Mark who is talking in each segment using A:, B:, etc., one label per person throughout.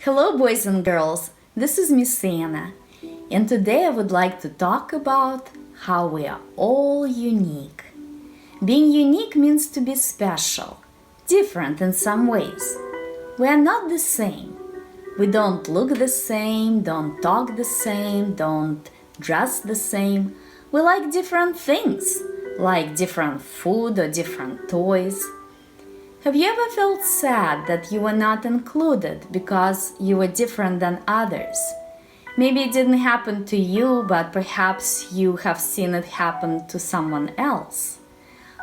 A: Hello, boys and girls. This is Miss Anna, and today I would like to talk about how we are all unique. Being unique means to be special, different in some ways. We are not the same. We don't look the same, don't talk the same, don't dress the same. We like different things, like different food or different toys. Have you ever felt sad that you were not included because you were different than others? Maybe it didn't happen to you, but perhaps you have seen it happen to someone else.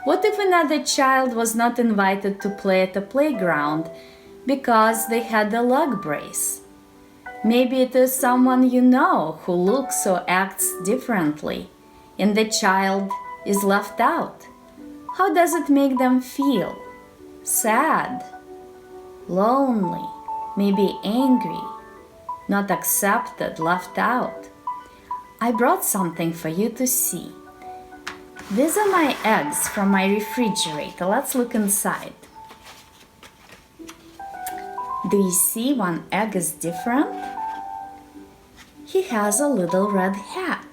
A: What if another child was not invited to play at the playground because they had a leg brace? Maybe it is someone you know who looks or acts differently, and the child is left out. How does it make them feel? Sad, lonely, maybe angry, not accepted, left out. I brought something for you to see. These are my eggs from my refrigerator. Let's look inside. Do you see one egg is different? He has a little red hat.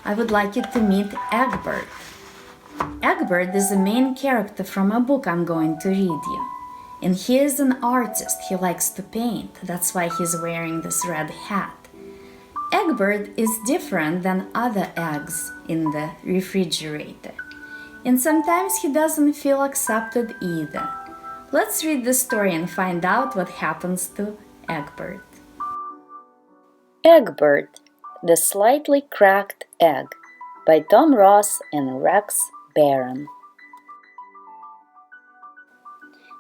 A: I would like you to meet Eggbert. Eggbert is the main character from a book I'm going to read you. And he is an artist. He likes to paint. That's why he's wearing this red hat. Eggbert is different than other eggs in the refrigerator. And sometimes he doesn't feel accepted either. Let's read the story and find out what happens to Eggbert. Eggbert, the Slightly Cracked Egg, by Tom Ross and Rex Barron.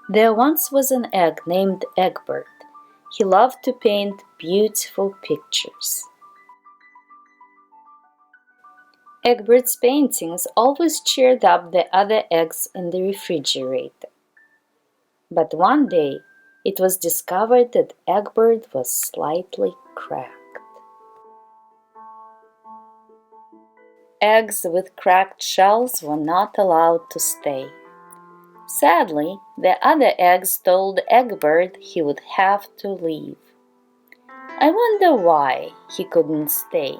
A: There once was an egg named Eggbert. He loved to paint beautiful pictures. Egbert's paintings always cheered up the other eggs in the refrigerator. But one day it was discovered that Eggbert was slightly cracked. Eggs with cracked shells were not allowed to stay. Sadly, the other eggs told Eggbert he would have to leave. I wonder why he couldn't stay.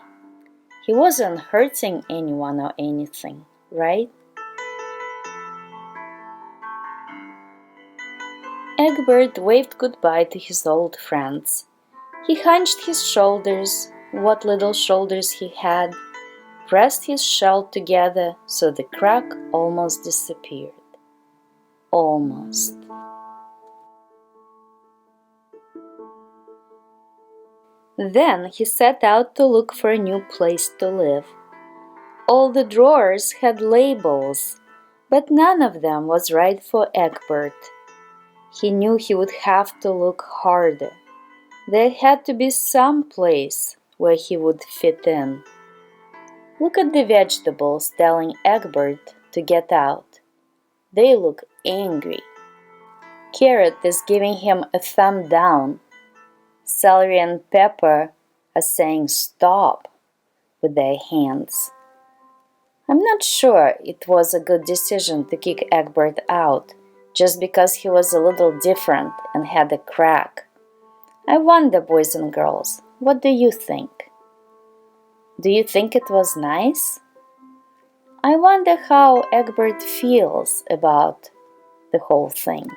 A: He wasn't hurting anyone or anything, right? Eggbert waved goodbye to his old friends. He hunched his shoulders, what little shoulders he had, pressed his shell together so the crack almost disappeared. Almost. Then he set out to look for a new place to live. All the drawers had labels, but none of them was right for Eggbert. He knew he would have to look harder. There had to be some place where he would fit in. Look at the vegetables telling Eggbert to get out. They look angry. Carrot is giving him a thumb down. Celery and pepper are saying stop with their hands. I'm not sure it was a good decision to kick Eggbert out just because he was a little different and had a crack. I wonder, boys and girls, what do you think? Do you think it was nice? I wonder how Eggbert feels about the whole thing.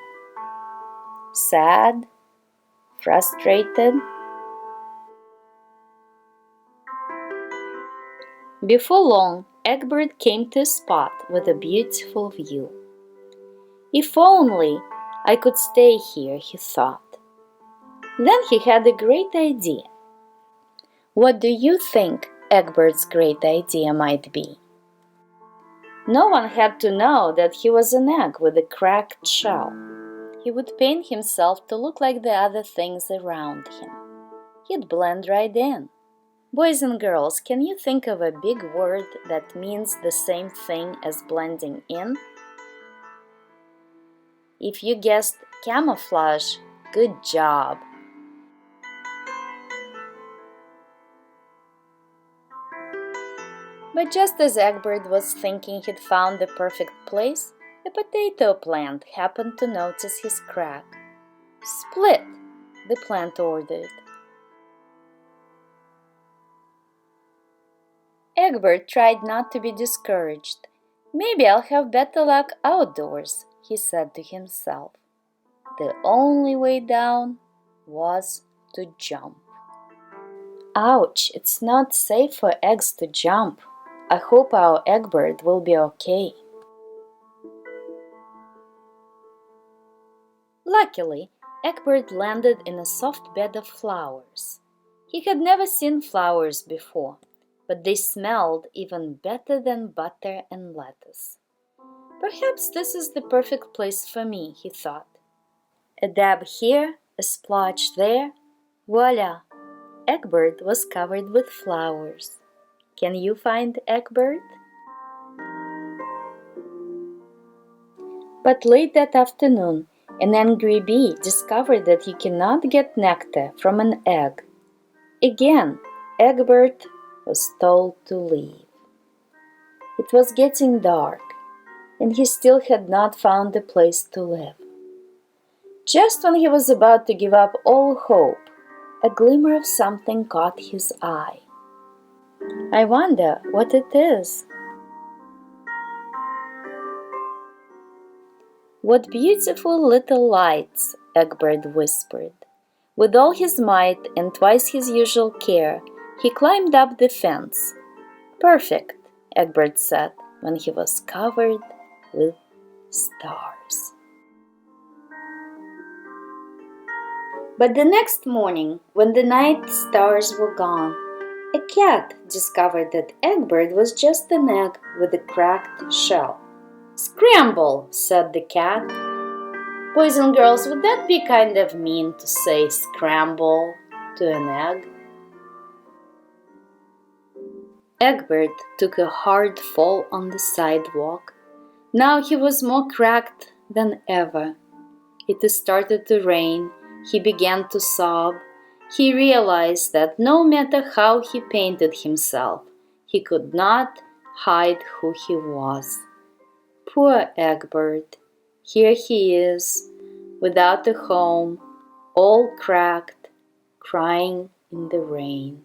A: Sad? Frustrated? Before long, Eggbert came to a spot with a beautiful view. If only I could stay here, he thought. Then he had a great idea. What do you think Egbert's great idea might be? No one had to know that he was an egg with a cracked shell. He would paint himself to look like the other things around him. He'd blend right in. Boys and girls, can you think of a big word that means the same thing as blending in? If you guessed camouflage, good job! But just as Eggbert was thinking he'd found the perfect place, a potato plant happened to notice his crack. "Split," the plant ordered. Eggbert tried not to be discouraged. "Maybe I'll have better luck outdoors," he said to himself. The only way down was to jump. Ouch, it's not safe for eggs to jump. I hope our Eggbert will be okay. Luckily, Eggbert landed in a soft bed of flowers. He had never seen flowers before, but they smelled even better than butter and lettuce. Perhaps this is the perfect place for me, he thought. A dab here, a splotch there. Voila! Eggbert was covered with flowers. Can you find Eggbert? But late that afternoon, an angry bee discovered that you cannot get nectar from an egg. Again, Eggbert was told to leave. It was getting dark, and he still had not found a place to live. Just when he was about to give up all hope, a glimmer of something caught his eye. "I wonder what it is." "What beautiful little lights," Eggbert whispered. With all his might and twice his usual care, he climbed up the fence. "Perfect," Eggbert said when he was covered with stars. But the next morning, when the night stars were gone, a cat discovered that Eggbert was just an egg with a cracked shell. "Scramble," said the cat. Boys and girls, would that be kind of mean to say scramble to an egg? Eggbert took a hard fall on the sidewalk. Now he was more cracked than ever. It started to rain. He began to sob. He realized that no matter how he painted himself, he could not hide who he was. Poor Eggbert. Here he is, without a home, all cracked, crying in the rain.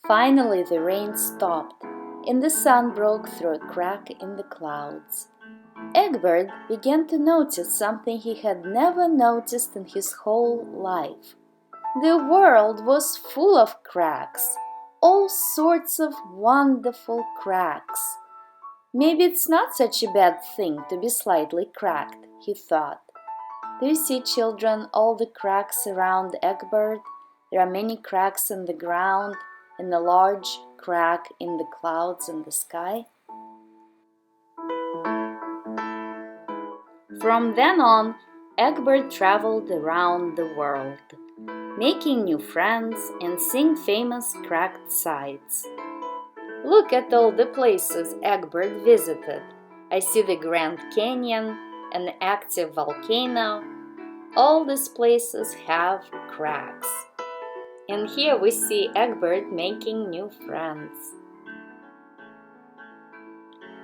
A: Finally the rain stopped, and the sun broke through a crack in the clouds. Eggbert began to notice something he had never noticed in his whole life. The world was full of cracks, all sorts of wonderful cracks. Maybe it's not such a bad thing to be slightly cracked, he thought. Do you see, children, all the cracks around Eggbert? There are many cracks in the ground and a large crack in the clouds in the sky. From then on, Eggbert traveled around the world, making new friends and seeing famous cracked sights. Look at all the places Eggbert visited. I see the Grand Canyon, an active volcano. All these places have cracks. And here we see Eggbert making new friends.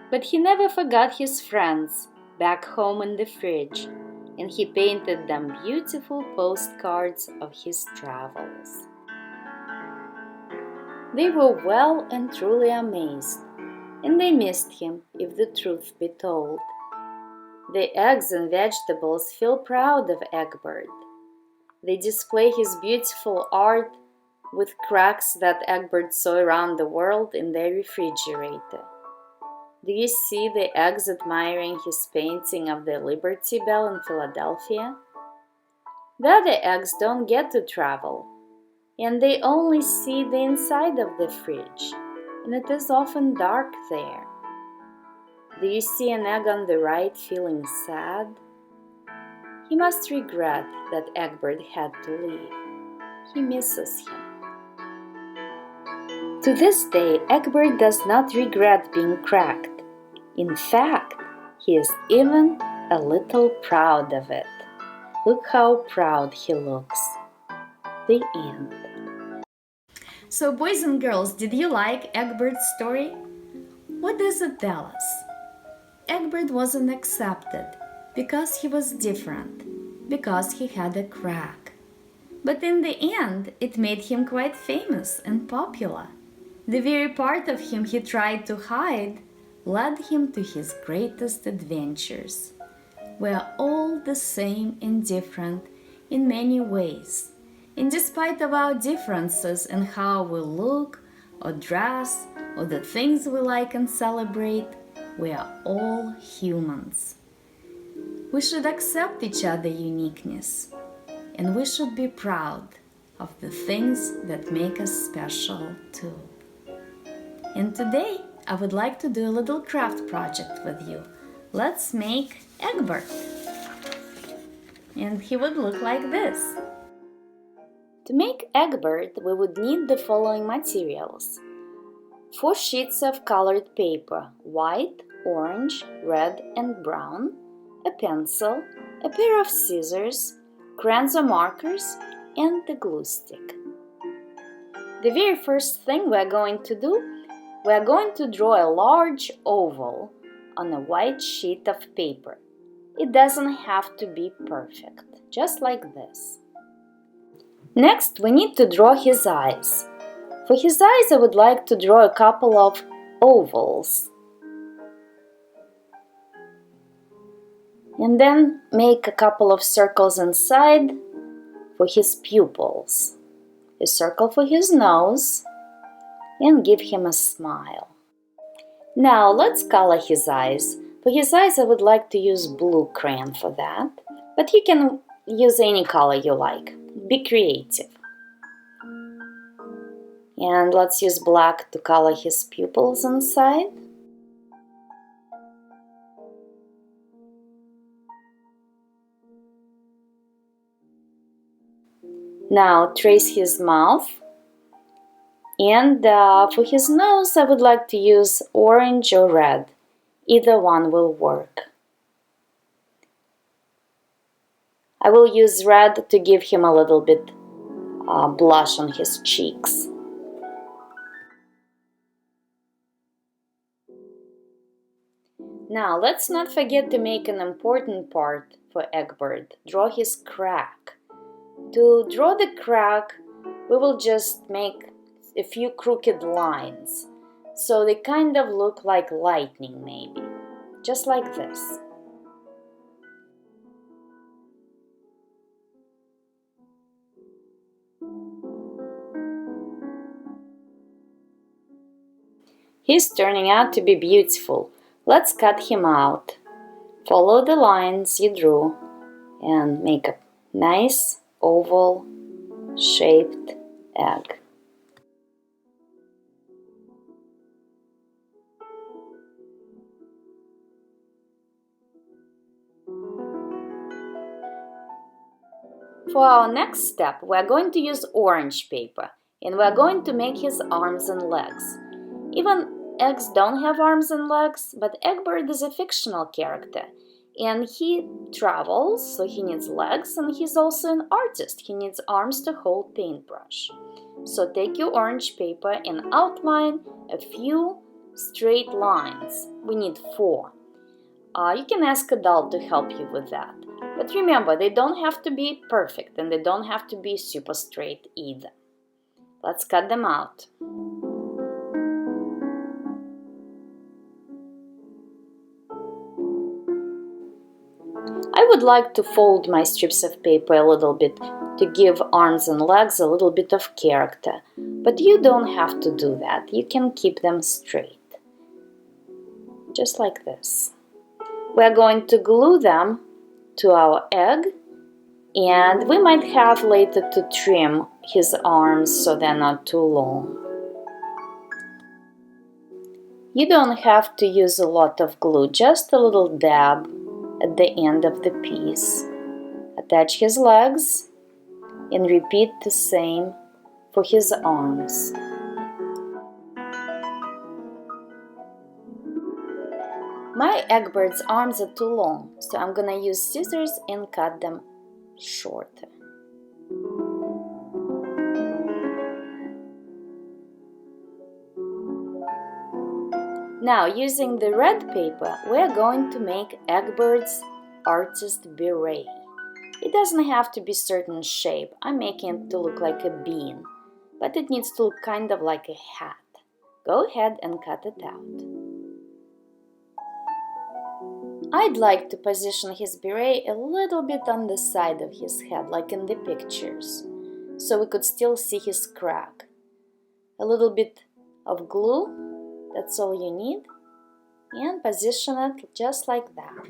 A: But he never forgot his friends back home in the fridge, and he painted them beautiful postcards of his travels. They were well and truly amazed, and they missed him, if the truth be told. The eggs and vegetables feel proud of Eggbert. They display his beautiful art with cracks that Eggbert saw around the world in their refrigerator. Do you see the eggs admiring his painting of the Liberty Bell in Philadelphia? The other eggs don't get to travel, and they only see the inside of the fridge, and it is often dark there. Do you see an egg on the right feeling sad? He must regret that Eggbert had to leave. He misses him. To this day, Eggbert does not regret being cracked. In fact, he is even a little proud of it. Look how proud he looks. The end. So boys and girls, did you like Egbert's story? What does it tell us? Eggbert wasn't accepted because he was different, because he had a crack. But in the end, it made him quite famous and popular. The very part of him he tried to hide led him to his greatest adventures. We are all the same and different in many ways. And despite of our differences in how we look or dress or the things we like and celebrate, we are all humans. We should accept each other's uniqueness, and we should be proud of the things that make us special too. And today I would like to do a little craft project with you. Let's make Eggbert. And he would look like this. To make Eggbert, we would need the following materials. 4 sheets of colored paper, white, orange, red and brown, a pencil, a pair of scissors, crayons or markers, and the glue stick. The very first thing we are going to do, we are going to draw a large oval on a white sheet of paper. It doesn't have to be perfect, just like this. Next, we need to draw his eyes. For his eyes, I would like to draw a couple of ovals. And then make a couple of circles inside for his pupils. A circle for his nose, and give him a smile. Now let's color his eyes. For his eyes I would like to use blue crayon for that, but you can use any color you like. Be creative. And let's use black to color his pupils inside. Now trace his mouth. And for his nose, I would like to use orange or red. Either one will work. I will use red to give him a little bit blush on his cheeks. Now, let's not forget to make an important part for Eggbert. Draw his crack. To draw the crack, we will just make a few crooked lines, so they kind of look like lightning maybe, just like this. He's turning out to be beautiful. Let's cut him out. Follow the lines you drew and make a nice oval shaped egg. For our next step, we are going to use orange paper, and we are going to make his arms and legs. Even eggs don't have arms and legs, but Eggbert is a fictional character, and he travels, so he needs legs, and he's also an artist. He needs arms to hold paintbrush. So take your orange paper and outline a few straight lines. We need 4. You can ask a doll to help you with that. But remember, they don't have to be perfect and they don't have to be super straight either. Let's cut them out. I would like to fold my strips of paper a little bit to give arms and legs a little bit of character. But you don't have to do that. You can keep them straight. Just like this. We're going to glue them to our egg, and we might have later to trim his arms so they're not too long. You don't have to use a lot of glue, just a little dab at the end of the piece. Attach his legs and repeat the same for his arms. My Eggbert's arms are too long, so I'm gonna use scissors and cut them shorter. Now, using the red paper, we're going to make Eggbert's artist beret. It doesn't have to be certain shape. I'm making it to look like a bean, but it needs to look kind of like a hat. Go ahead and cut it out. I'd like to position his beret a little bit on the side of his head, like in the pictures, so we could still see his crack. A little bit of glue, that's all you need, and position it just like that.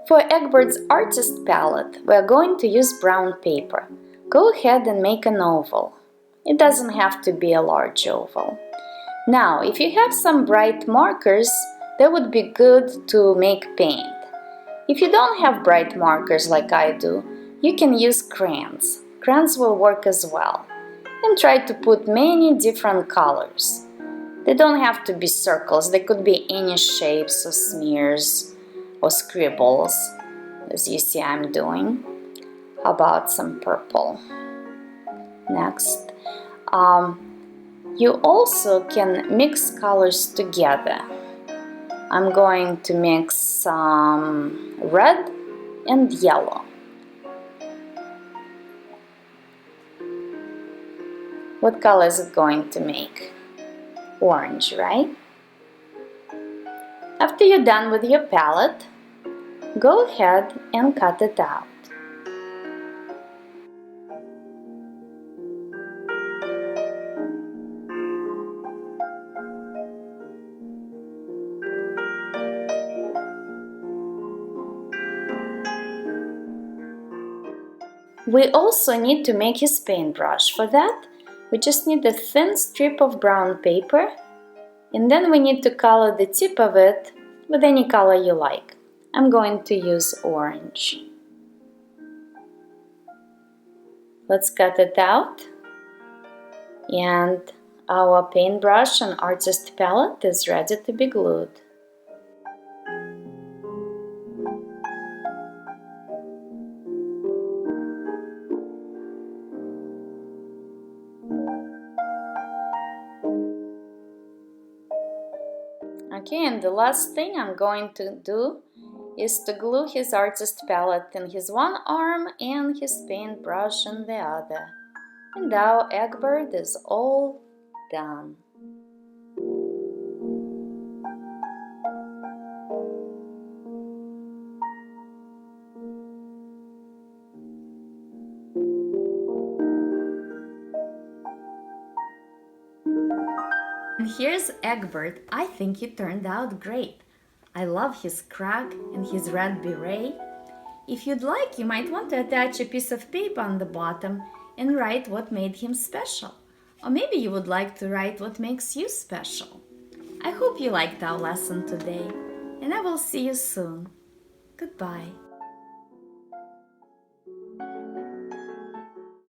A: For Eggbert's artist palette, we're going to use brown paper. Go ahead and make an oval. It doesn't have to be a large oval. Now, if you have some bright markers, that would be good to make paint. If you don't have bright markers like I do, you can use crayons. Crayons will work as well. And try to put many different colors. They don't have to be circles, they could be any shapes or smears or scribbles, as you see I'm doing. How about some purple? Next. You also can mix colors together. I'm going to mix some red and yellow. What color is it going to make? Orange, right? After you're done with your palette, go ahead and cut it out. We also need to make his paintbrush. For that, we just need a thin strip of brown paper, and then we need to color the tip of it with any color you like. I'm going to use orange. Let's cut it out, and our paintbrush and artist palette is ready to be glued. Okay, and the last thing I'm going to do is to glue his artist palette in his one arm and his paintbrush in the other. And now Eggbert is all done. And here's Eggbert. I think he turned out great. I love his crack and his red beret. If you'd like, you might want to attach a piece of paper on the bottom and write what made him special. Or maybe you would like to write what makes you special. I hope you liked our lesson today, and I will see you soon. Goodbye.